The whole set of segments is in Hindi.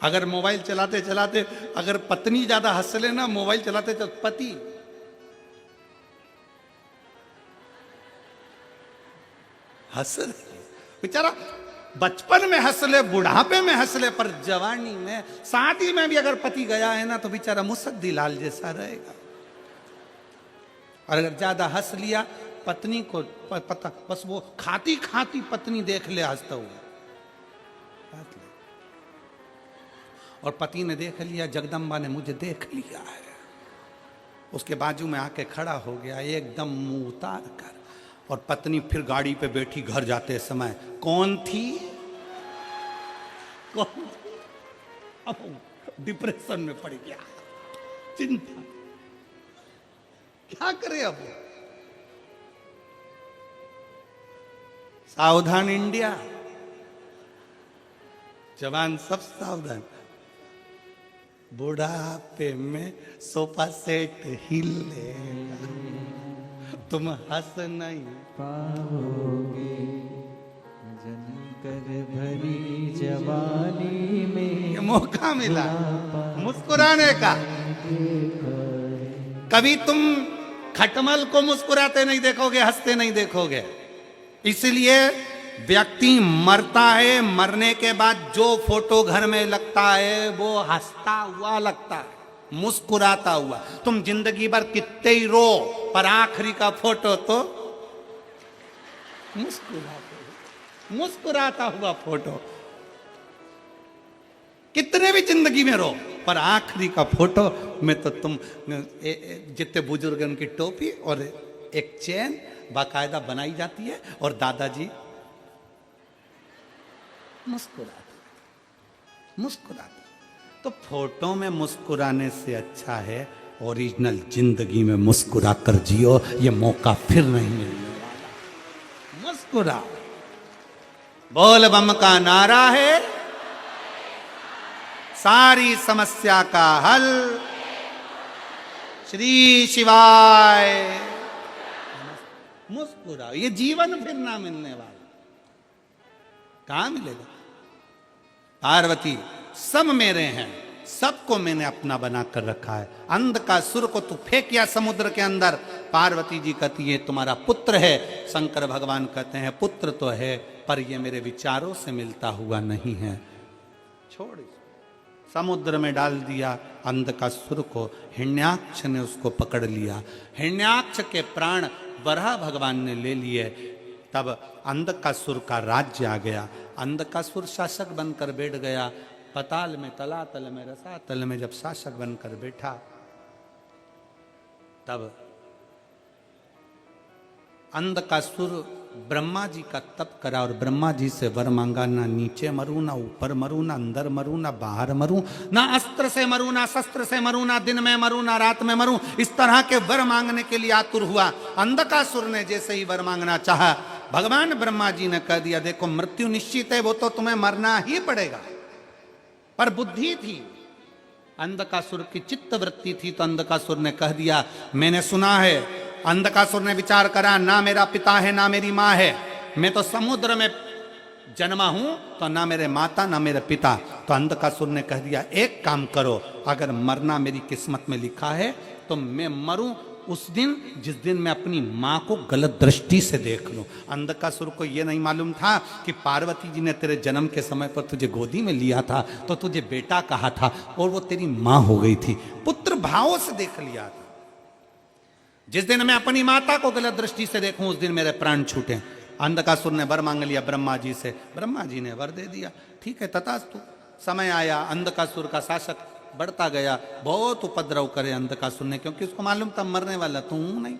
अगर मोबाइल चलाते चलाते अगर पत्नी ज्यादा हंस ले ना, मोबाइल चलाते तो पति हंस बेचारा बचपन में हंस ले, बुढ़ापे में हंस ले, पर जवानी में शादी में भी अगर पति गया है ना तो बेचारा मुसद्दी लाल जैसा रहेगा। और अगर ज्यादा हंस लिया पत्नी को पता, बस वो खाती खाती पत्नी देख ले हंसता हुआ, और पति ने देख लिया, जगदम्बा ने मुझे देख लिया है, उसके बाजू में आके खड़ा हो गया एकदम मुंह उतार कर। और पत्नी फिर गाड़ी पे बैठी घर जाते समय, कौन थी? कौन थी? अब डिप्रेशन में पड़ गया, चिंता, क्या करे अब? सावधान इंडिया, जवान सब सावधान। बुढ़ापे में सोफा सेट हिलेगा, तुम हंस नहीं पाओगे, जनकर भरी जवानी में ये मौका मिला मुस्कुराने का। कभी तुम खटमल को मुस्कुराते नहीं देखोगे, हंसते नहीं देखोगे। इसलिए व्यक्ति मरता है, मरने के बाद जो फोटो घर में लगता है वो हंसता हुआ लगता है, मुस्कुराता हुआ। तुम जिंदगी भर कितने ही रो, पर आखिरी का फोटो तो मुस्कुराता हुआ फोटो। कितने भी जिंदगी में रो, पर आखिरी का फोटो में तो तुम जितने बुजुर्ग उनकी टोपी और एक चेन बाकायदा बनाई जाती है, और दादाजी मुस्कुराते। तो फोटो में मुस्कुराने से अच्छा है ओरिजिनल जिंदगी में मुस्कुरा कर जियो, ये मौका फिर नहीं मिलने वाला। मुस्कुराओ। बोल बम का नारा है सारी समस्या का हल, श्री शिवाय। मुस्कुराओ, ये जीवन फिर ना मिलने वाला, कहां मिलेगा? पार्वती सब मेरे हैं, सबको मैंने अपना बना कर रखा है। अंध का सुर को तू फेंकिया समुद्र के अंदर, पार्वती जी कहती है तुम्हारा पुत्र है। शंकर भगवान कहते हैं पुत्र तो है, पर ये मेरे विचारों से मिलता हुआ नहीं है, छोड़। समुद्र में डाल दिया अंध का सुर को, हिरण्याक्ष ने उसको पकड़ लिया। हिरण्याक्ष के प्राण वराह भगवान ने ले लिए। तब अंधकासुर का राज्य आ गया। अंधकासुर शासक बनकर बैठ गया। पताल में, तलातल में, रसातल में जब शासक बनकर बैठा, तब अंधकासुर ब्रह्मा जी का तप करा और ब्रह्मा जी से वर मांगा, ना नीचे मरूं, ना ऊपर मरूं, ना अंदर मरूं, ना बाहर मरूं, ना अस्त्र से मरूं, ना शस्त्र से मरूं, ना दिन में मरूं, ना रात में मरूं। इस तरह के वर मांगने के लिए आतुर हुआ। अंधकासुर ने जैसे ही वर मांगना चाहा, भगवान ब्रह्मा जी ने कह दिया देखो मृत्यु निश्चित है, वो तो तुम्हें मरना ही पड़ेगा। पर बुद्धि थी, अंधकासुर की चित्त वृत्ति थी, तो अंधकासुर ने कह दिया मैंने सुना है। अंधकासुर ने विचार करा, ना मेरा पिता है ना मेरी माँ है, मैं तो समुद्र में जन्मा हूं, तो ना मेरे माता ना मेरे पिता। तो अंधकासुर ने कह दिया एक काम करो, अगर मरना मेरी किस्मत में लिखा है तो मैं मरूं उस दिन जिस दिन मैं अपनी माँ को गलत दृष्टि से देख लूं। अंधकासुर को यह नहीं मालूम था कि पार्वती जी ने तेरे जन्म के समय पर तुझे गोदी में लिया था, तो तुझे बेटा कहा था और वो तेरी माँ हो गई थी। पुत्र भावों से देख लिया था। जिस दिन मैं अपनी माता को गलत दृष्टि से देखूं उस दिन मेरे प्राण छूटे। अंधकासुर ने वर मांग लिया ब्रह्मा जी से, ब्रह्मा जी ने वर दे दिया। ठीक है तथास्तु। समय आया, अंधकासुर का शासक बढ़ता गया, बहुत उपद्रव करे अंधकासुर ने, क्योंकि उसको मालूम था मरने वाला तू हूं नहीं।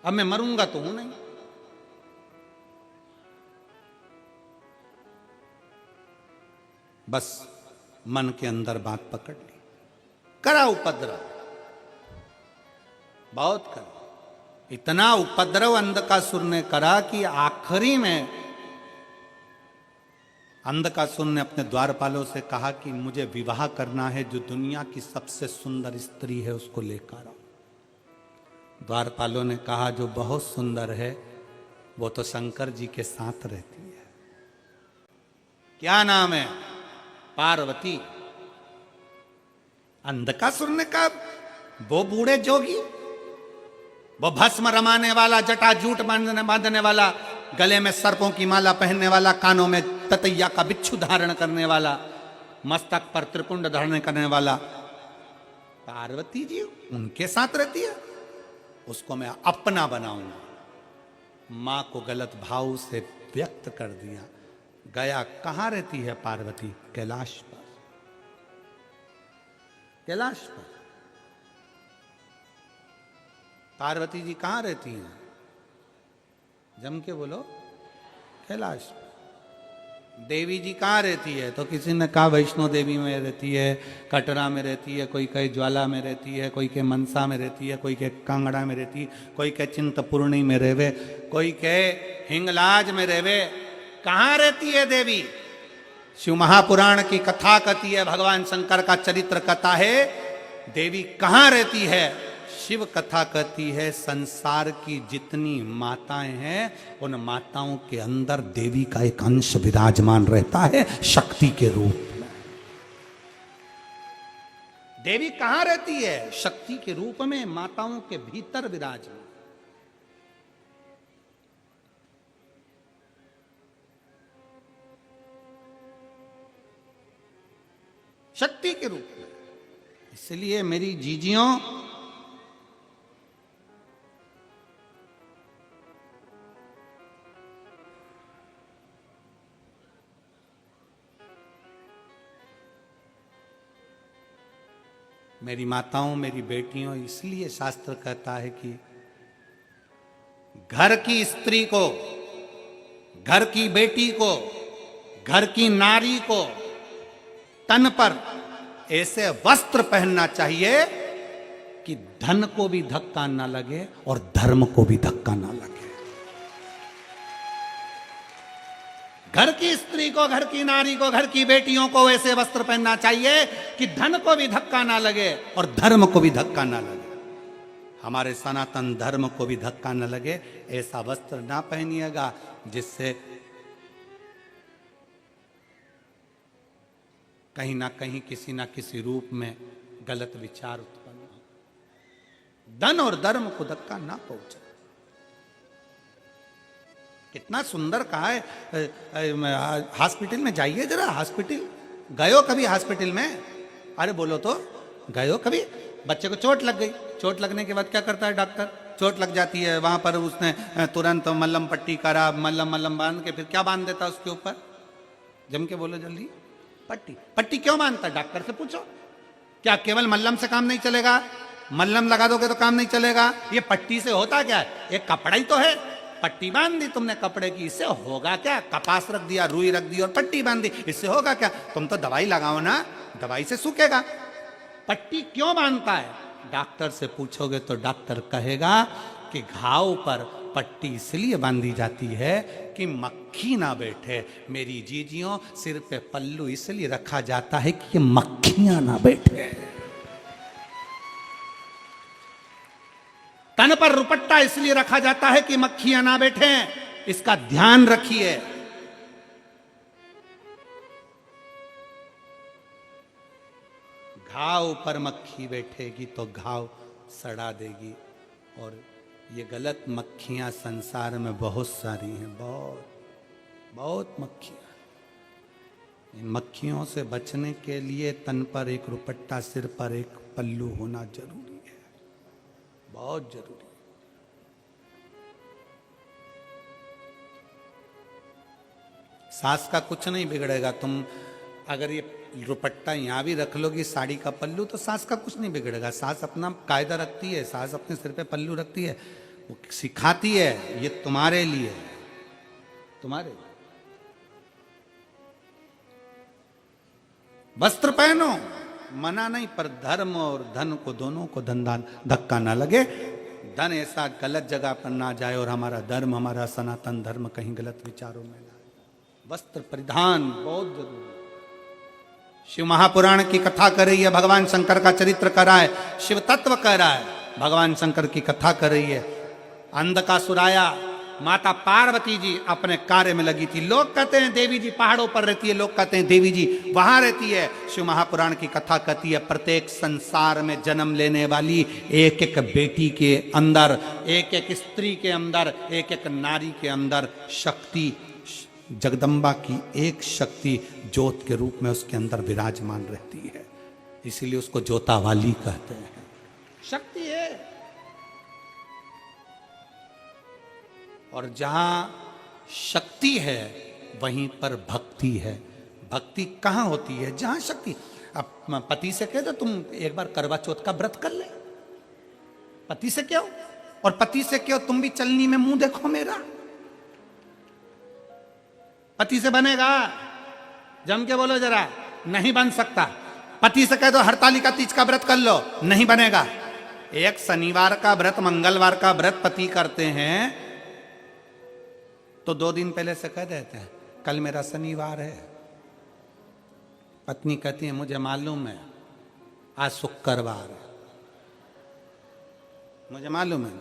अब मैं मरूंगा तो हूं नहीं। बस मन के अंदर बात पकड़ ली, करा उपद्रव, बहुत करा। इतना उपद्रव अंधकासुर ने करा कि आखिरी में अंधकासुर ने अपने द्वारपालों से कहा कि मुझे विवाह करना है, जो दुनिया की सबसे सुंदर स्त्री है उसको लेकर आओ। द्वारपालों ने कहा जो बहुत सुंदर है वो तो शंकर जी के साथ रहती है। क्या नाम है? पार्वती। अंधकासुर ने कहा वो बूढ़े जोगी, वो भस्म रमाने वाला, जटाजूट बांधने वाला, गले में सर्पों की माला पहनने वाला, कानों में ततैया का बिच्छू धारण करने वाला, मस्तक पर त्रिपुंड धारण करने वाला, पार्वती जी उनके साथ रहती है। उसको मैं अपना बनाऊंगा। मां को गलत भाव से व्यक्त कर दिया। गया। कहां रहती है पार्वती? कैलाश पर। कैलाश पर पार्वती जी कहां रहती हैं? जम के बोलो। कैलाश पर। देवी जी कहाँ रहती है? तो किसी ने कहा वैष्णो देवी में रहती है, कटरा में रहती है, कोई कहे ज्वाला में रहती है, कोई के मनसा में रहती है, कोई के कांगड़ा में रहती है, कोई के चिंतपूर्णी में रहवे, कोई के हिंगलाज में रहवे। कहाँ रहती है देवी? शिव महापुराण की कथा कहती है, भगवान शंकर का चरित्र कथा है, देवी कहाँ रहती है? शिव कथा कहती है संसार की जितनी माताएं हैं उन माताओं के अंदर देवी का एक अंश विराजमान रहता है शक्ति के रूप में। देवी कहां रहती है? शक्ति के रूप में माताओं के भीतर विराजमान। शक्ति के रूप में। इसलिए मेरी जीजियों, मेरी माताओं, मेरी बेटियों, इसलिए शास्त्र कहता है कि घर की स्त्री को, घर की बेटी को, घर की नारी को तन पर ऐसे वस्त्र पहनना चाहिए कि धन को भी धक्का ना लगे और धर्म को भी धक्का ना लगे। घर की स्त्री को, घर की नारी को, घर की बेटियों को ऐसे वस्त्र पहनना चाहिए कि धन को भी धक्का ना लगे और धर्म को भी धक्का ना लगे। हमारे सनातन धर्म को भी धक्का ना लगे। ऐसा वस्त्र ना पहनिएगा जिससे कहीं ना कहीं किसी ना किसी रूप में गलत विचार उत्पन्न हो। धन और धर्म को धक्का ना पहुंचे। कितना सुंदर कहा है। हॉस्पिटल में जाइए जरा। हॉस्पिटल गयो कभी? हॉस्पिटल में अरे बोलो तो, गयो कभी? बच्चे को चोट लग गई। चोट लगने के बाद क्या करता है डॉक्टर? चोट लग जाती है, वहां पर उसने तुरंत मल्लम पट्टी करा, मल्लम बांध के फिर क्या बांध देता उसके ऊपर? जम के बोलो जल्दी। पट्टी। पट्टी क्यों बांधता है? डॉक्टर से पूछो। क्या केवल मल्लम से काम नहीं चलेगा? मल्लम लगा दोगे तो काम नहीं चलेगा। ये पट्टी से होता क्या है? एक कपड़ा ही तो है। पट्टी बांध दी तुमने कपड़े की, इससे होगा क्या? कपास रख दिया, रुई रख दी और पट्टी बांध दी, इससे होगा क्या? तुम तो दवाई लगाओ ना, दवाई से सूखेगा। पट्टी क्यों बांधता है? डॉक्टर से पूछोगे तो डॉक्टर कहेगा कि घाव पर पट्टी इसलिए बांधी जाती है कि मक्खी ना बैठे। मेरी जीजियों, सिर पे पल्लू इसलिए रखा जाता है कि मक्खियां ना बैठे। तन पर रुपट्टा इसलिए रखा जाता है कि मक्खियां ना बैठे। इसका ध्यान रखिए। घाव पर मक्खी बैठेगी तो घाव सड़ा देगी। और ये गलत मक्खियां संसार में बहुत सारी हैं, बहुत मक्खियां। इन मक्खियों से बचने के लिए तन पर एक रुपट्टा, सिर पर एक पल्लू होना जरूरी है, बहुत जरूरी। सास का कुछ नहीं बिगड़ेगा। तुम अगर ये रुपट्टा यहाँ भी रख लोगी, साड़ी का पल्लू, तो सास का कुछ नहीं बिगड़ेगा। सास अपना कायदा रखती है, सास अपने सिर पे पल्लू रखती है, वो सिखाती है ये तुम्हारे लिए, तुम्हारे लिए। वस्त्र पहनो, मना नहीं, पर धर्म और धन को, दोनों को धक्का ना लगे। धन ऐसा गलत जगह पर ना जाए और हमारा धर्म, हमारा सनातन धर्म कहीं गलत विचारों में ना। वस्त्र परिधान बहुत जरूरी है। शिव महापुराण की कथा कर रही है, भगवान शंकर का चरित्र कर रहा है, शिव तत्व कह रहा है, भगवान शंकर की कथा कर रही है। अंधकासुर आया, माता पार्वती जी अपने कार्य में लगी थी। लोग कहते हैं देवी जी पहाड़ों पर रहती है, लोग कहते हैं देवी जी वहां रहती है। शिव महापुराण की कथा कहती है प्रत्येक संसार में जन्म लेने वाली एक एक बेटी के अंदर, एक एक स्त्री के अंदर, एक एक नारी के अंदर शक्ति, जगदम्बा की एक शक्ति ज्योत के रूप में उसके अंदर विराजमान रहती है। इसीलिए उसको ज्योतावाली कहते हैं। शक्ति है। और जहां शक्ति है वहीं पर भक्ति है। भक्ति कहां होती है? जहां शक्ति। अब पति से कह दो तुम एक बार करवा चौथ का व्रत कर ले, पति से क्यों? और पति से क्यों तुम भी चलनी में मुंह देखो मेरा। पति से बनेगा? जम के बोलो जरा। नहीं बन सकता। पति से कह दो हरतालिका तीज का व्रत कर लो, नहीं बनेगा। एक शनिवार का व्रत, मंगलवार का व्रत पति करते हैं तो 2 दिन पहले से कह देते हैं कल मेरा शनिवार है। पत्नी कहती है मुझे मालूम है आज शुक्रवार है, मुझे मालूम है।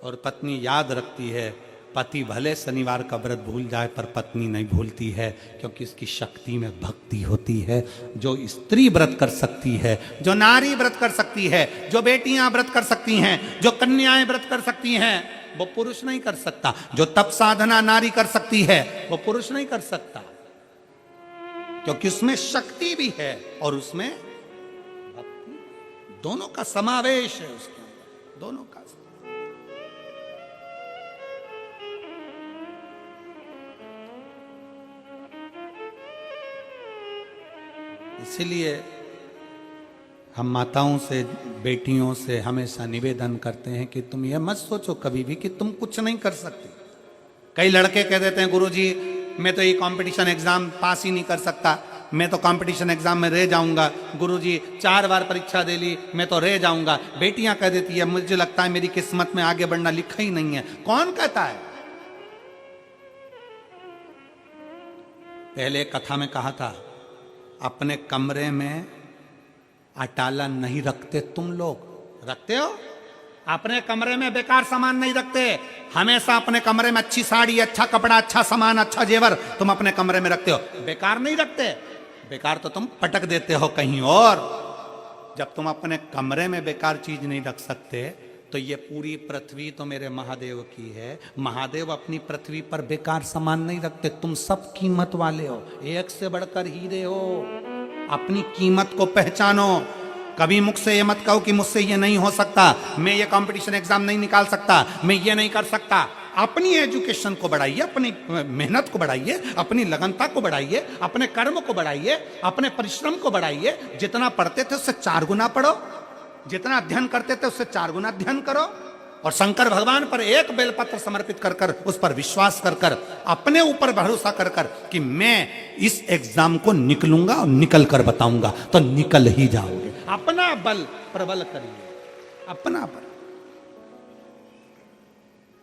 और पत्नी याद रखती है। पति भले शनिवार का व्रत भूल जाए पर पत्नी नहीं भूलती है, क्योंकि इसकी शक्ति में भक्ति होती है। जो स्त्री व्रत कर सकती है, जो नारी व्रत कर सकती है, जो बेटियां व्रत कर सकती हैं, जो कन्याएं व्रत कर सकती हैं, वो पुरुष नहीं कर सकता। जो तप साधना नारी कर सकती है वो पुरुष नहीं कर सकता, क्योंकि उसमें शक्ति भी है और उसमें भक्ति, दोनों का समावेश है उसके अंदर, दोनों का। इसीलिए हम माताओं से, बेटियों से हमेशा निवेदन करते हैं कि तुम यह मत सोचो कभी भी कि तुम कुछ नहीं कर सकते। कई लड़के कह देते हैं गुरुजी मैं तो ये कंपटीशन एग्जाम पास ही नहीं कर सकता, मैं तो कंपटीशन एग्जाम में रह जाऊंगा। गुरुजी 4 बार परीक्षा दे ली, मैं तो रह जाऊंगा। बेटियां कह देती है मुझे लगता है मेरी किस्मत में आगे बढ़ना लिखा ही नहीं है। कौन कहता है? पहले कथा में कहा था अपने कमरे में अटाला नहीं रखते। तुम लोग रखते हो? अपने कमरे में बेकार सामान नहीं रखते। हमेशा अपने कमरे में अच्छी साड़ी, अच्छा कपड़ा, अच्छा सामान, अच्छा जेवर तुम अपने कमरे में रखते हो। बेकार नहीं रखते। बेकार तो तुम पटक देते हो कहीं और। जब तुम अपने कमरे में बेकार चीज नहीं रख सकते तो ये पूरी पृथ्वी तो मेरे महादेव की है। महादेव अपनी पृथ्वी पर बेकार सामान नहीं रखते। तुम सब कीमत वाले हो, एक से बढ़कर हीरे हो। अपनी कीमत को पहचानो। कभी मुख से ये मत कहो कि मुझसे ये नहीं हो सकता, मैं ये कंपटीशन एग्जाम नहीं निकाल सकता, मैं ये नहीं कर सकता। अपनी एजुकेशन को बढ़ाइए, अपनी मेहनत को बढ़ाइए, अपनी लगनता को बढ़ाइए, अपने कर्म को बढ़ाइए, अपने परिश्रम को बढ़ाइए। जितना पढ़ते थे उससे 4 गुना पढ़ो, जितना अध्ययन करते थे उससे 4 गुना अध्ययन करो। और शंकर भगवान पर एक बेलपत्र समर्पित कर कर, उस पर विश्वास कर कर, अपने ऊपर भरोसा कर कर कि मैं इस एग्जाम को निकलूंगा और निकल कर बताऊंगा, तो निकल ही जाओगे। अपना बल प्रबल करिए, अपना बल।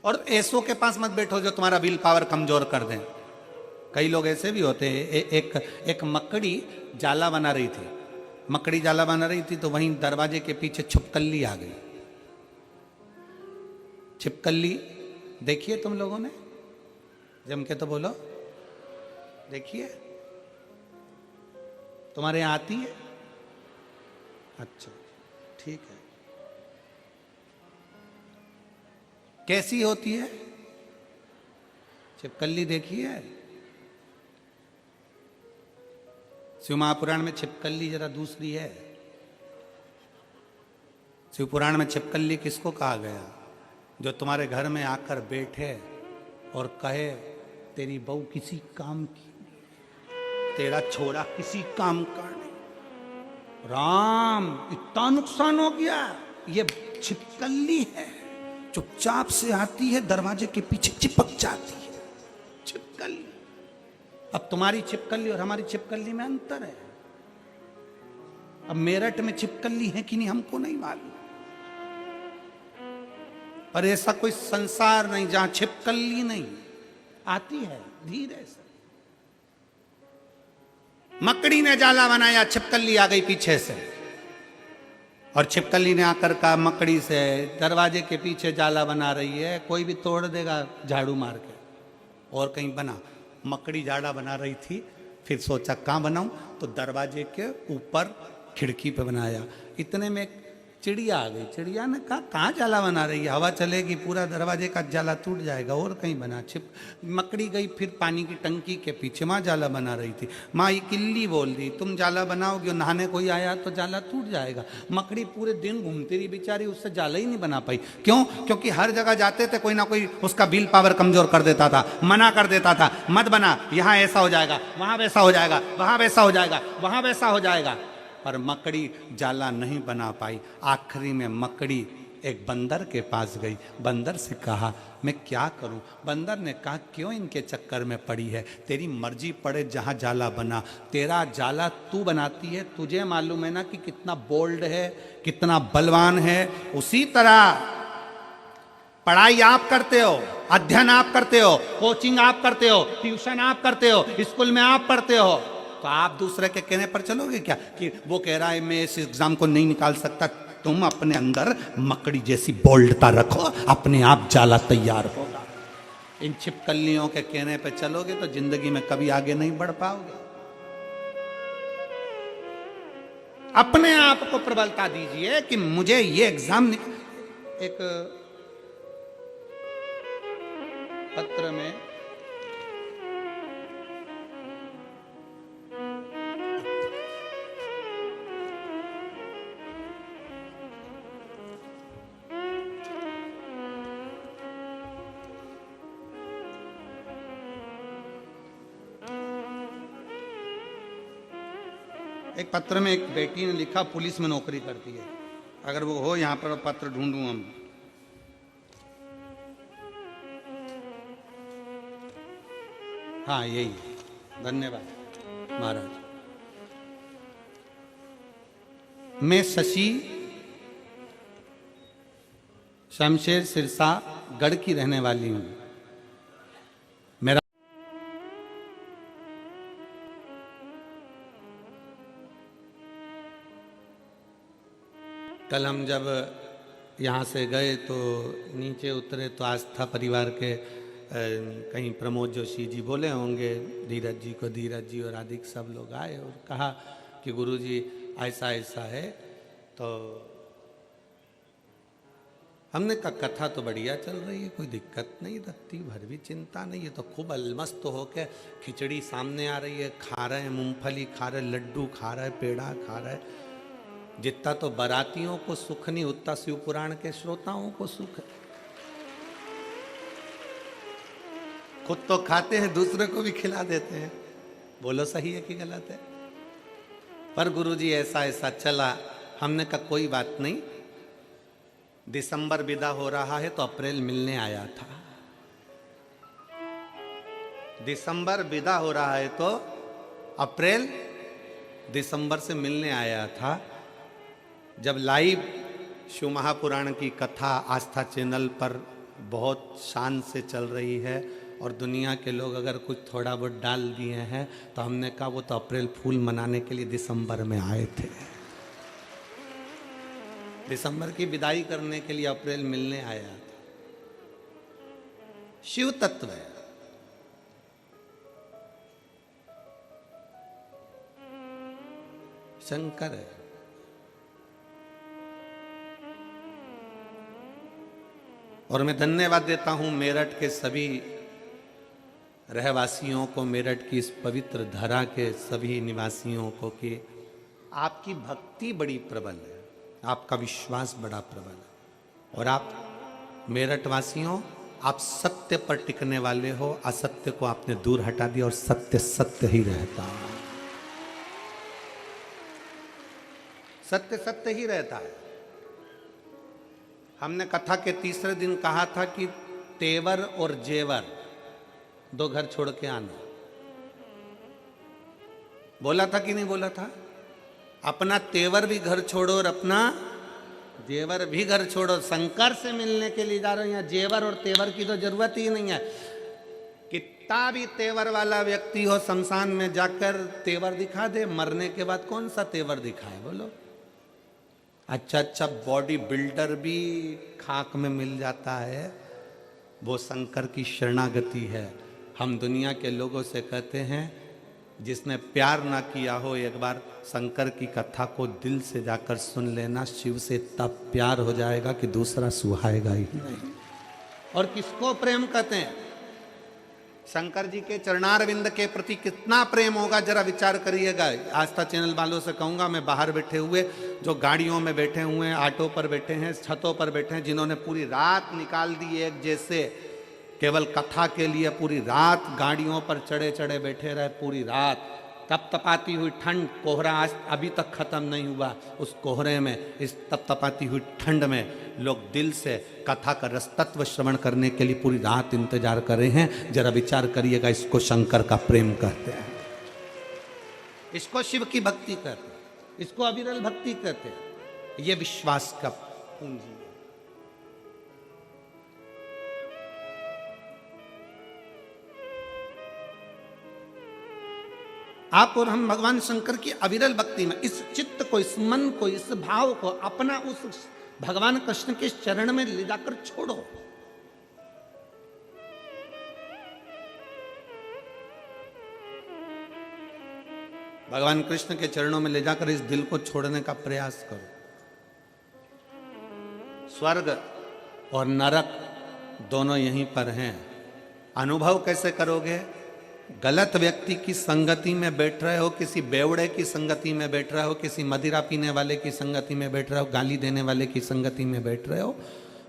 और ऐसों के पास मत बैठो जो तुम्हारा विल पावर कमजोर कर दें। कई लोग ऐसे भी होते हैं। एक मकड़ी जाला बना रही थी, मकड़ी जाला बना रही थी तो वहीं दरवाजे के पीछे छिपकली आ गई। छिपकली देखिए तुम लोगों ने, जम के तो बोलो, देखिए तुम्हारे यहां आती है? अच्छा ठीक है। कैसी होती है छिपकली? देखिए शिव महापुराण में छिपकली जरा दूसरी है। शिव पुराण में छिपकली किसको कहा गया? जो तुम्हारे घर में आकर बैठे और कहे तेरी बहू किसी काम की नहीं, तेरा छोरा किसी काम का नहीं। राम इतना नुकसान हो गया। ये छिपकली है, चुपचाप से आती है, दरवाजे के पीछे चिपक जाती है। छिपकली। अब तुम्हारी छिपकली और हमारी छिपकली में अंतर है। अब मेरठ में छिपकली है कि नहीं हमको नहीं मालूम, पर ऐसा कोई संसार नहीं जहां छिपकली नहीं आती है। धीरे से मकड़ी ने जाला बनाया, छिपकली आ गई पीछे से। और छिपकली ने आकर कहा मकड़ी से दरवाजे के पीछे जाला बना रही है, कोई भी तोड़ देगा झाड़ू मार के। और कहीं बना, मकड़ी झाड़ा बना रही थी, फिर सोचा कहाँ बनाऊं, तो दरवाजे के ऊपर खिड़की पे बनाया। इतने में एक चिड़िया आ गई। चिड़िया ने कहा कहाँ जाला बना रही है, हवा चलेगी पूरा दरवाजे का जाला टूट जाएगा। और कहीं बना। मकड़ी गई फिर पानी की टंकी के पीछे, माँ जाला बना रही थी। माँ ये किल्ली बोल दी तुम जाला बनाओगे, नहाने कोई आया तो जाला टूट जाएगा। मकड़ी पूरे दिन घूमती रही बेचारी, उससे जाला ही नहीं बना पाई। क्यों? क्योंकि हर जगह जाते थे कोई ना कोई उसका विल पावर कमजोर कर देता था, मना कर देता था, मत बना, यहाँ ऐसा हो जाएगा, वहाँ वैसा हो जाएगा, वहाँ वैसा हो जाएगा, वहाँ वैसा हो जाएगा। पर मकड़ी जाला नहीं बना पाई। आखिरी में मकड़ी एक बंदर के पास गई। बंदर से कहा मैं क्या करूं? बंदर ने कहा क्यों इनके चक्कर में पड़ी है, तेरी मर्जी पड़े जहां जाला बना। तेरा जाला तू बनाती है, तुझे मालूम है ना कि कितना बोल्ड है, कितना बलवान है। उसी तरह पढ़ाई आप करते हो, अध्ययन आप करते हो, कोचिंग आप करते हो, ट्यूशन आप करते हो, स्कूल में आप पढ़ते हो, तो आप दूसरे के कहने पर चलोगे क्या कि वो कह रहा है मैं इस एग्जाम को नहीं निकाल सकता। तुम अपने अंदर मकड़ी जैसी बोल्डता रखो, अपने आप जाला तैयार होगा। इन छिपकलियों के कहने पे चलोगे तो जिंदगी में कभी आगे नहीं बढ़ पाओगे। अपने आप को प्रबलता दीजिए कि मुझे ये एग्जाम। एक पत्र में एक बेटी ने लिखा पुलिस में नौकरी करती है। अगर वो हो यहां पर पत्र ढूंढूं हम। हाँ यही, धन्यवाद महाराज। मैं शशि शमशेर सिरसा गढ़ की रहने वाली हूं। मेरा कल हम जब यहाँ से गए तो नीचे उतरे तो आस्था परिवार के कहीं प्रमोद जोशी जी बोले होंगे धीरज जी को, धीरज जी और आदि सब लोग आए और कहा कि गुरुजी ऐसा ऐसा है। तो हमने कहा कथा तो बढ़िया चल रही है, कोई दिक्कत नहीं, रत्ती भर भी चिंता नहीं है। तो खूब अलमस्त होके खिचड़ी सामने आ रही है, खा रहे हैं, मूंगफली खा रहे, लड्डू खा रहे, पेड़ा खा रहे। जितना तो बारातियों को सुख नहीं उतना शिव पुराण के श्रोताओं को सुख है। खुद तो खाते हैं, दूसरे को भी खिला देते हैं। बोलो सही है कि गलत है? पर गुरुजी ऐसा ऐसा चला। हमने कहा कोई बात नहीं, दिसंबर विदा हो रहा है तो अप्रैल मिलने आया था। दिसंबर विदा हो रहा है तो अप्रैल दिसंबर से मिलने आया था। जब लाइव शिव महापुराण की कथा आस्था चैनल पर बहुत शान से चल रही है और दुनिया के लोग अगर कुछ थोड़ा बहुत डाल दिए हैं तो हमने कहा वो तो अप्रैल फूल मनाने के लिए दिसंबर में आए थे। दिसंबर की विदाई करने के लिए अप्रैल मिलने आया था। शिव तत्व है। शंकर है। और मैं धन्यवाद देता हूं मेरठ के सभी रहवासियों को, मेरठ की इस पवित्र धरा के सभी निवासियों को कि आपकी भक्ति बड़ी प्रबल है, आपका विश्वास बड़ा प्रबल है। और आप मेरठ वासियों, आप सत्य पर टिकने वाले हो। असत्य को आपने दूर हटा दिया और सत्य सत्य ही रहता है। सत्य सत्य ही रहता है। हमने कथा के तीसरे दिन कहा था कि तेवर और जेवर दो घर छोड़ के आना। बोला था कि नहीं बोला था? अपना तेवर भी घर छोड़ो और अपना जेवर भी घर छोड़ो। शंकर से मिलने के लिए जा रहे हो, यहाँ जेवर और तेवर की तो जरूरत ही नहीं है। कितना भी तेवर वाला व्यक्ति हो, शमशान में जाकर तेवर दिखा दे, मरने के बाद कौन सा तेवर दिखाए? बोलो। अच्छा अच्छा बॉडी बिल्डर भी खाक में मिल जाता है, वो शंकर की शरणागति है। हम दुनिया के लोगों से कहते हैं जिसने प्यार ना किया हो एक बार शंकर की कथा को दिल से जाकर सुन लेना, शिव से तब प्यार हो जाएगा कि दूसरा सुहाएगा ही नहीं। और किसको प्रेम कहते हैं? शंकर जी के चरणारविंद के प्रति कितना प्रेम होगा जरा विचार करिएगा। आस्था चैनल वालों से कहूंगा, मैं बाहर बैठे हुए जो गाड़ियों में बैठे हुए हैं, ऑटो पर बैठे हैं, छतों पर बैठे हैं, जिन्होंने पूरी रात निकाल दी एक जैसे केवल कथा के लिए, पूरी रात गाड़ियों पर चढ़े चढ़े बैठे रहे, पूरी रात तपतपाती हुई ठंड, कोहरा आज अभी तक खत्म नहीं हुआ, उस कोहरे में, इस तपतपाती हुई ठंड में लोग दिल से कथा का रसतत्व श्रवण करने के लिए पूरी रात इंतजार कर रहे हैं। जरा विचार करिएगा, इसको शंकर का प्रेम कहते हैं, इसको शिव की भक्ति कहते हैं, इसको अविरल भक्ति कहते हैं। ये विश्वास का पूंजी है। आप और हम भगवान शंकर की अविरल भक्ति में इस चित्त को, इस मन को, इस भाव को अपना उस भगवान कृष्ण के चरण में ले जाकर छोड़ो। भगवान कृष्ण के चरणों में ले जाकर इस दिल को छोड़ने का प्रयास करो। स्वर्ग और नरक दोनों यहीं पर हैं। अनुभव कैसे करोगे? गलत व्यक्ति की संगति में बैठ रहे हो, किसी बेवड़े की संगति में बैठ रहे हो, किसी मदिरा पीने वाले की संगति में बैठ रहे हो, गाली देने वाले की संगति में बैठ रहे हो,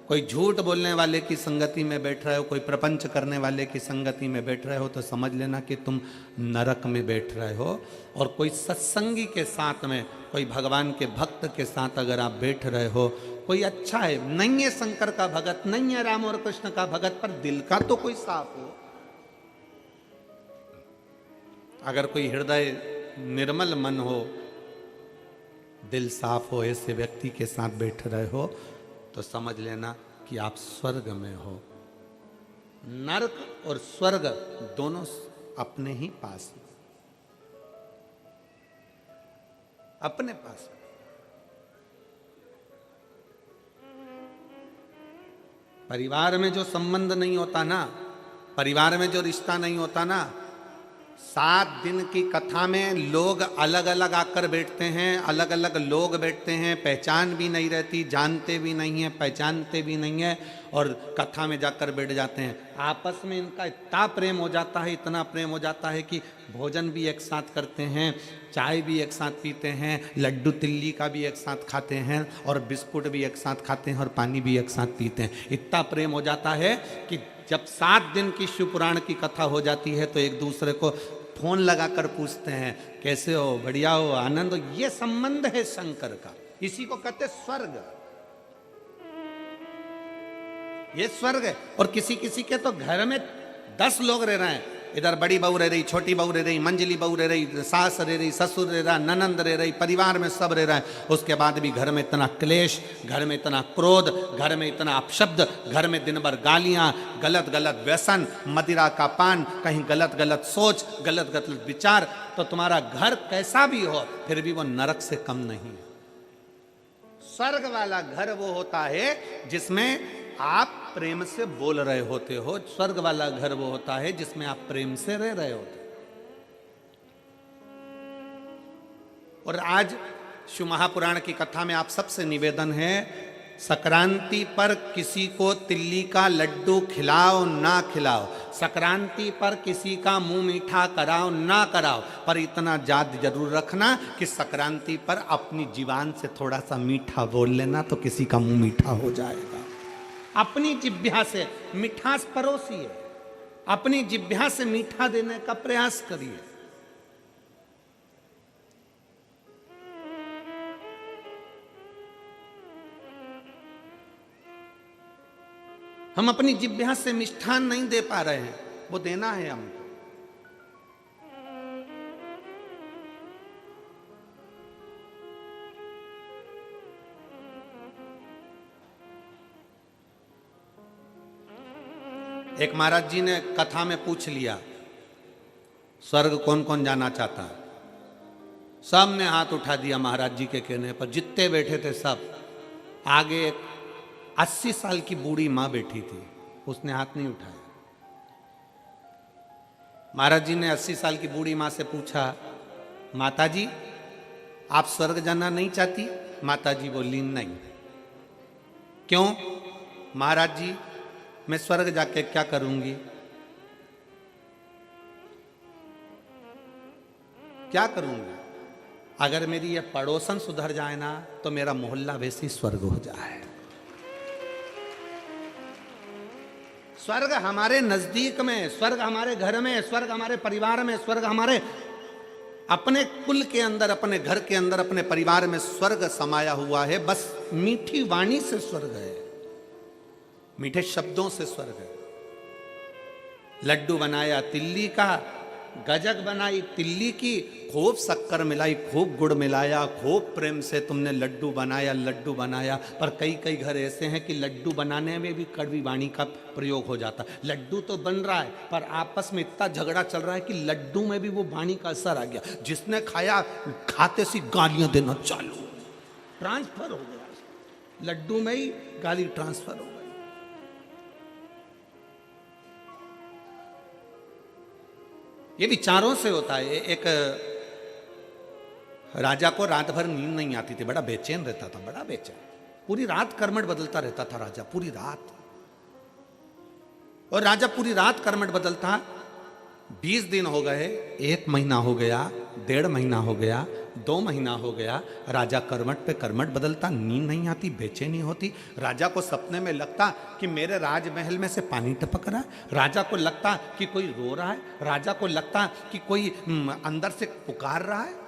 कोई झूठ बोलने वाले की संगति में बैठ रहे हो, कोई प्रपंच करने वाले की संगति में बैठ रहे हो, तो समझ लेना कि तुम नरक में बैठ रहे हो। और कोई सत्संगी के साथ में, कोई भगवान के भक्त के साथ अगर आप बैठ रहे हो, कोई अच्छा है, नहीं है शंकर का भगत, नहीं है राम और कृष्ण का भगत, पर दिल का तो कोई साफ हो। अगर कोई हृदय निर्मल मन हो, दिल साफ हो, ऐसे व्यक्ति के साथ बैठ रहे हो, तो समझ लेना कि आप स्वर्ग में हो। नरक और स्वर्ग दोनों अपने ही पास, अपने पास। परिवार में जो संबंध नहीं होता ना, परिवार में जो रिश्ता नहीं होता ना, 7 दिन की कथा में लोग अलग अलग आकर बैठते हैं, अलग अलग लोग बैठते हैं, पहचान भी नहीं रहती, जानते भी नहीं है, पहचानते भी नहीं है, और कथा में जाकर बैठ जाते हैं। आपस में इनका इतना प्रेम हो जाता है, इतना प्रेम हो जाता है कि भोजन भी एक साथ करते हैं, चाय भी एक साथ पीते हैं, लड्डू तिल्ली का भी एक साथ खाते हैं, और बिस्कुट भी एक साथ खाते हैं, और पानी भी एक साथ पीते हैं। इतना प्रेम हो जाता है कि जब 7 दिन की शिव पुराण की कथा हो जाती है तो एक दूसरे को फोन लगाकर पूछते हैं, कैसे हो, बढ़िया हो, आनंद हो। ये संबंध है शंकर का, इसी को कहते स्वर्ग। ये स्वर्ग है। और किसी किसी के तो घर में 10 लोग रह रहे हैं, इधर बड़ी बहू रह रही, छोटी बहू रह रही, मंजली बहू रह रही, सास रह रही, ससुर रह रहा, ननंद रह रही, परिवार में सब रह रहा है। उसके बाद भी घर में इतना क्लेश, घर में इतना क्रोध, घर में इतना अपशब्द, घर में दिन भर गालियां, गलत गलत व्यसन, मदिरा का पान, कहीं गलत गलत सोच, गलत गलत विचार। तो तुम्हारा घर कैसा भी हो, फिर भी वो नरक से कम नहीं। स्वर्ग वाला घर वो होता है जिसमें आप प्रेम से बोल रहे होते हो। स्वर्ग वाला घर वो होता है जिसमें आप प्रेम से रह रहे होते। और आज शिव महापुराण की कथा में आप सबसे निवेदन है, संक्रांति पर किसी को तिल्ली का लड्डू खिलाओ ना खिलाओ, संक्रांति पर किसी का मुंह मीठा कराओ ना कराओ, पर इतना याद जरूर रखना कि संक्रांति पर अपनी जीवान से थोड़ा सा मीठा बोल लेना तो किसी का मुंह मीठा हो जाएगा। अपनी जिह्वा से मिठास परोसिए, अपनी जिह्वा से मीठा देने का प्रयास करिए। हम अपनी जिह्वा से मिष्ठान नहीं दे पा रहे हैं, वो देना है हमको। एक महाराज जी ने कथा में पूछ लिया, स्वर्ग कौन कौन जाना चाहता है? सब ने हाथ उठा दिया महाराज जी के कहने पर, जितने बैठे थे सब। आगे एक 80 साल की बूढ़ी मां बैठी थी, उसने हाथ नहीं उठाया। महाराज जी ने 80 साल की बूढ़ी मां से पूछा, माता जी आप स्वर्ग जाना नहीं चाहती? माता जी बोली नहीं। क्यों? महाराज जी मैं स्वर्ग जाके क्या करूंगी? क्या करूंगी? अगर मेरी ये पड़ोसन सुधर जाए ना तो मेरा मोहल्ला वैसे ही स्वर्ग हो जाए। स्वर्ग हमारे नजदीक में, स्वर्ग हमारे घर में, स्वर्ग हमारे परिवार में, स्वर्ग हमारे अपने कुल के अंदर, अपने घर के अंदर, अपने परिवार में स्वर्ग समाया हुआ है। बस मीठी वाणी से स्वर्ग है, मीठे शब्दों से स्वर्ग है। लड्डू बनाया तिल्ली का, गजक बनाई तिल्ली की, खूब शक्कर मिलाई, खूब गुड़ मिलाया, खूब प्रेम से तुमने लड्डू बनाया। पर कई कई घर ऐसे हैं कि लड्डू बनाने में भी कड़वी वाणी का प्रयोग हो जाता। लड्डू तो बन रहा है पर आपस में इतना झगड़ा चल रहा है कि लड्डू में भी वो वाणी का असर आ गया। जिसने खाया खाते सी गालियां देना चालू, ट्रांसफर हो गया, लड्डू में ही गाली ट्रांसफर हो गई। ये विचारों से होता है। एक राजा को रात भर नींद नहीं आती थी, बड़ा बेचैन रहता था, बड़ा बेचैन, पूरी रात कर्मठ बदलता रहता था राजा, पूरी रात। और राजा पूरी रात कर्मठ बदलता। 20 दिन हो गए, 1 महीना हो गया, 1.5 महीना हो गया, 2 महीना हो गया, राजा कर्मठ पे कर्मठ बदलता, नींद नहीं आती, बेचैनी होती। राजा को सपने में लगता कि मेरे राजमहल में से पानी टपक रहा है, राजा को लगता कि कोई रो रहा है, राजा को लगता कि कोई अंदर से पुकार रहा है।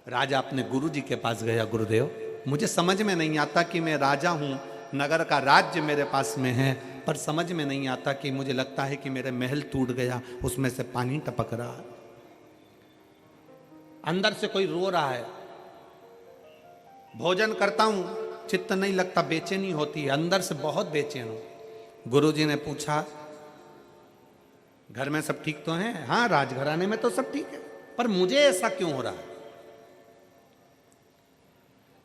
राजा अपने गुरुजी के पास गया, गुरुदेव मुझे समझ में नहीं आता कि मैं राजा हूं, नगर का राज्य मेरे पास में है, पर समझ में नहीं आता कि मुझे लगता है कि मेरे महल टूट गया, उसमें से पानी टपक रहा है, अंदर से कोई रो रहा है, भोजन करता हूं चित्त नहीं लगता, बेचैनी होती है, अंदर से बहुत बेचैन हूं। गुरुजी ने पूछा घर में सब ठीक तो है? हाँ राजघराने में तो सब ठीक है, पर मुझे ऐसा क्यों हो रहा है?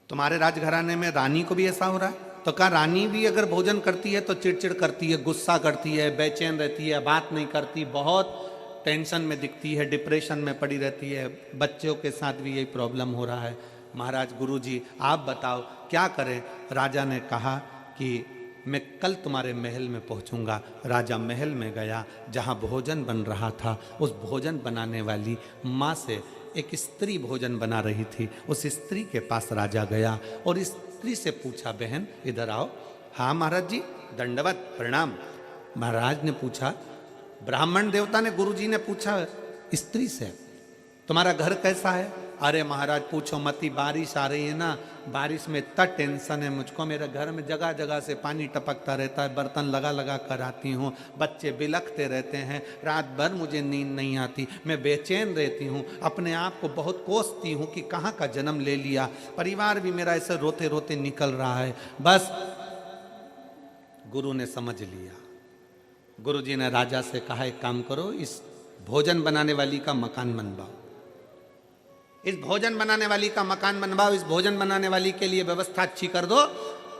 तुम्हारे राजघराने में रानी को भी ऐसा हो रहा है? तो कहा रानी भी अगर भोजन करती है तो चिड़चिड़ करती है, गुस्सा करती है, बेचैन रहती है, बात नहीं करती, बहुत टेंशन में दिखती है, डिप्रेशन में पड़ी रहती है, बच्चों के साथ भी यही प्रॉब्लम हो रहा है। महाराज गुरुजी आप बताओ क्या करें? राजा ने कहा कि मैं कल तुम्हारे महल में पहुंचूंगा। राजा महल में गया, जहां भोजन बन रहा था, उस भोजन बनाने वाली माँ से एक स्त्री भोजन बना रही थी, उस स्त्री के पास राजा गया और स्त्री से पूछा, बहन इधर आओ। हाँ महाराज जी, दंडवत प्रणाम। महाराज ने पूछा, ब्राह्मण देवता ने, गुरुजी ने पूछा स्त्री से, तुम्हारा घर कैसा है? अरे महाराज पूछो मत ही, बारिश आ रही है ना, बारिश में इतना टेंशन है मुझको, मेरे घर में जगह जगह से पानी टपकता रहता है, बर्तन लगा लगा कर आती हूँ, बच्चे बिलखते रहते हैं, रात भर मुझे नींद नहीं आती, मैं बेचैन रहती हूँ, अपने आप को बहुत कोसती हूँ कि कहाँ का जन्म ले लिया, परिवार भी मेरा ऐसे रोते रोते निकल रहा है। बस गुरु ने समझ लिया। गुरुजी ने राजा से कहा, एक काम करो, इस भोजन बनाने वाली का मकान बनवाओ, इस भोजन बनाने वाली का मकान बनवाओ, इस भोजन बनाने वाली के लिए व्यवस्था अच्छी कर दो,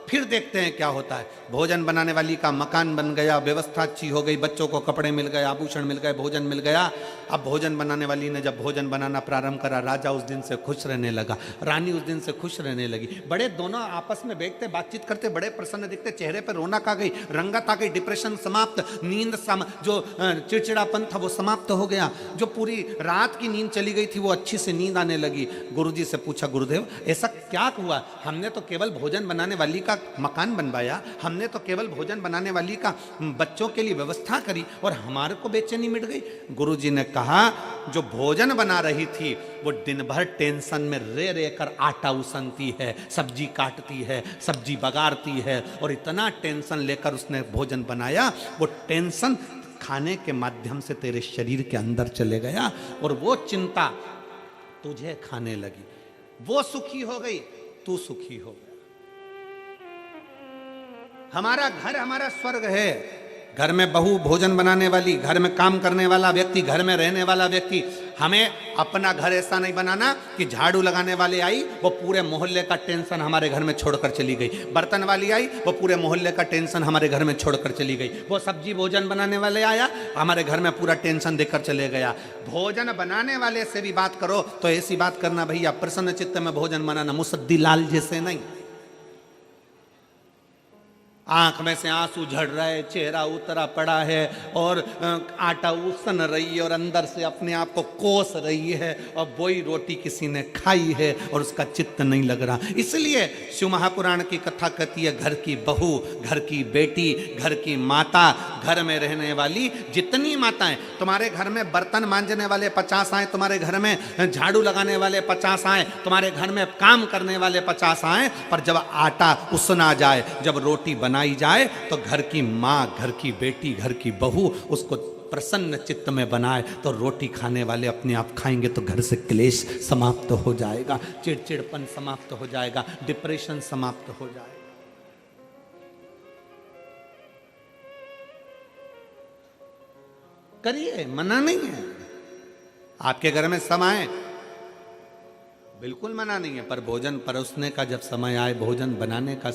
फिर देखते हैं क्या होता है। भोजन बनाने वाली का मकान बन गया, व्यवस्था अच्छी हो गई, बच्चों को कपड़े मिल गए, आभूषण मिल गए, भोजन मिल गया। अब भोजन बनाने वाली ने जब भोजन बनाना प्रारंभ करा, राजा उस दिन से खुश रहने लगा, रानी उस दिन से खुश रहने लगी। बड़े दोनों आपस में बैठते बातचीत करते, बड़े प्रसन्न दिखते, चेहरे पर रौनक आ गई, रंगत आ गई, डिप्रेशन समाप्त, नींद जो चिड़चिड़ापन था वो समाप्त हो गया, जो पूरी रात की नींद चली गई थी वो अच्छी से नींद आने लगी। गुरुजी से पूछा, गुरुदेव ऐसा क्या हुआ? हमने तो केवल भोजन बनाने वाली का मकान बनवाया, हमने तो केवल भोजन बनाने वाली का बच्चों के लिए व्यवस्था करी और हमारे को बेचैनी मिट गई। गुरुजी ने कहा, जो भोजन बना रही थी वो दिन भर टेंशन में रे रे कर आटा उसनती है, सब्जी काटती है, सब्जी बगाड़ती है, और इतना टेंशन लेकर उसने भोजन बनाया, वो टेंशन खाने के माध्यम से तेरे शरीर के अंदर चले गया और वो चिंता तुझे खाने लगी। वो सुखी हो गई, तू सुखी हो गया। हमारा घर हमारा स्वर्ग है, घर में बहू भोजन बनाने वाली, घर में काम करने वाला व्यक्ति, घर में रहने वाला व्यक्ति, हमें अपना घर ऐसा नहीं बनाना कि झाड़ू लगाने वाली आई वो पूरे मोहल्ले का टेंशन हमारे घर में छोड़कर चली गई, बर्तन वाली आई वो पूरे मोहल्ले का टेंशन हमारे घर में छोड़कर चली गई, वो सब्जी भोजन बनाने वाले आया हमारे घर में पूरा टेंशन देकर चले गया। भोजन बनाने वाले से भी बात करो तो ऐसी बात करना भैया प्रसन्न चित्त में भोजन बनाना, मुसद्दी लाल जैसे नहीं। आंख में से आंसू झड़ रहे, चेहरा उतरा पड़ा है और आटा उसन रही है और अंदर से अपने आप को कोस रही है और वही रोटी किसी ने खाई है और उसका चित्त नहीं लग रहा। इसलिए शिव महापुराण की कथा कहती है घर की बहू, घर की बेटी, घर की माता, घर में रहने वाली जितनी माताएं, तुम्हारे घर में बर्तन मांजने वाले 50 आए, तुम्हारे घर में झाड़ू लगाने वाले 50 आए, तुम्हारे घर में काम करने वाले 50 आए, पर जब आटा उसना जाए, जब रोटी बनाई जाए तो घर की माँ, घर की बेटी, घर की बहू उसको प्रसन्न चित्त में बनाए तो रोटी खाने वाले अपने आप खाएंगे तो घर से क्लेश समाप्त हो जाएगा, चिड़चिड़पन समाप्त हो जाएगा, डिप्रेशन समाप्त हो जाएगा। करिए, मना नहीं है। आपके घर में सब आए, बिल्कुल मना नहीं है, पर भोजन परोसने का जब समय आए, भोजन बनाने का